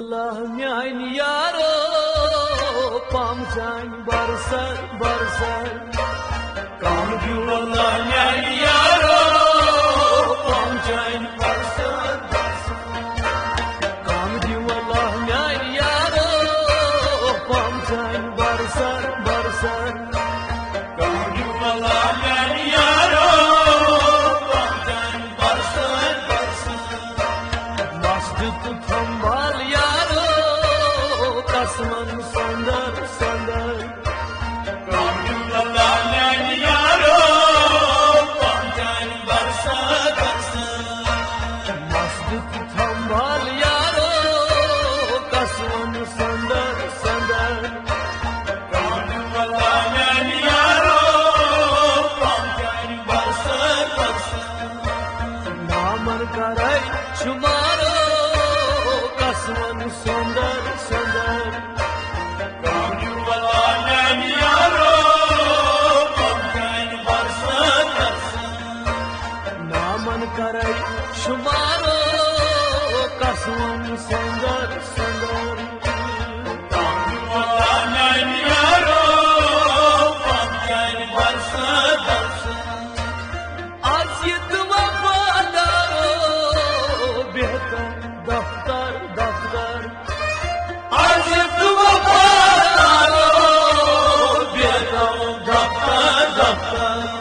والله میان یارو پام جان برسر برسر کام دیو والله میان یارو پام جان برسر برسر کام دیو والله میان یارو پام جان برسر برسر کام دیو والله میان یارو پام جان برسر برسر مسجد تنبال Asman sandar sandar Kamil Allah'ın yaro Pamcan barsa barsa Masjid tambal yaro Asman sandar sandar Kamil Allah'ın yaro Pamcan barsa barsa Naman karay şumaro Asman sandar sandar Karay shumaro kaswan sandar sandar Kamil yaro pamcan barsa barsa Aziyet vafadaro behtar daftar daftar Aziyet vafadaro behtar daftar daftar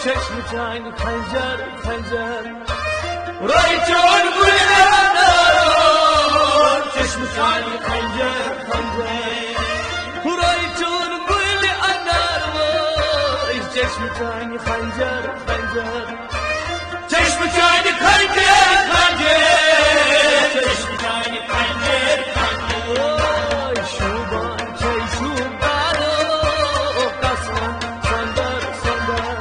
Çeşme خنجر خنجر رایچون گلنارو چشم خنجر خنجر رایچون گلنارو چشم خنجر خنجر چشم خنجر خنجر چشم خنجر خنجر شوبان چای شوبانو قسم سندر سندر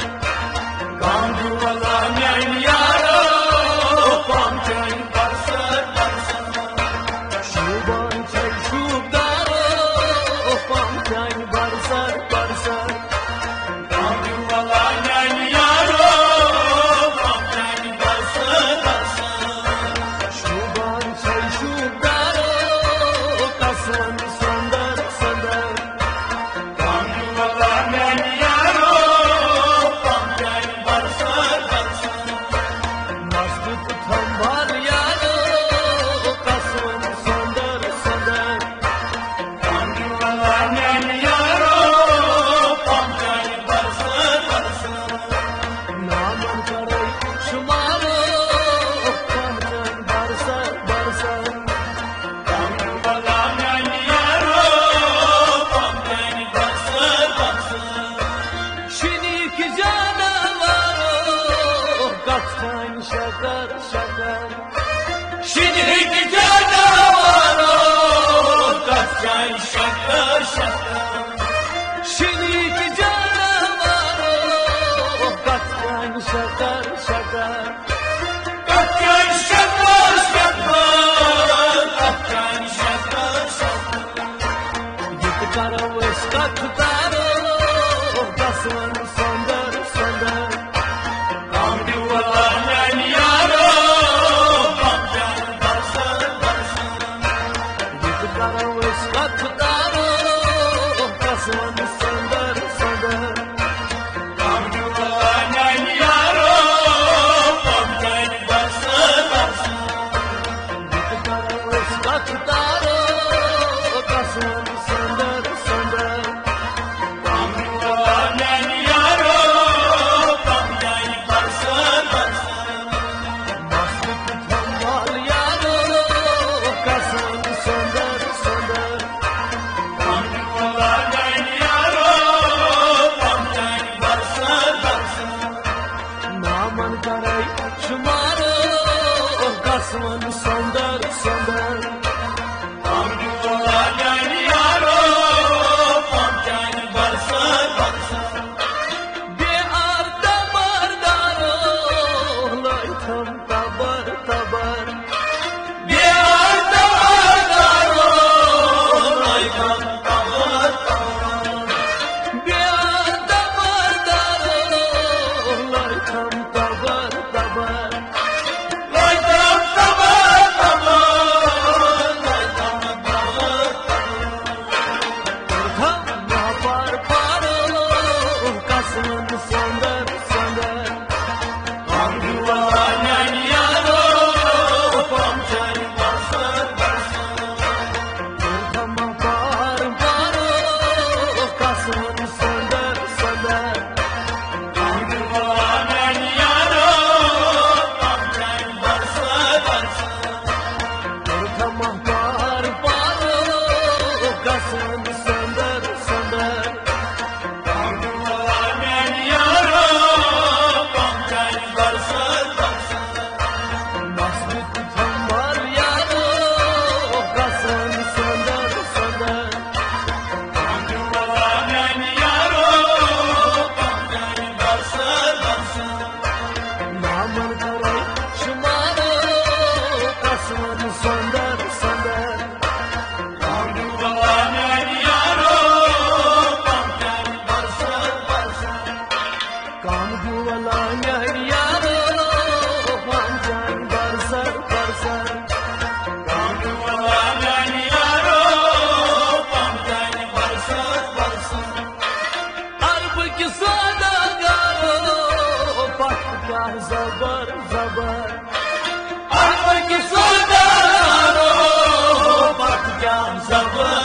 صبر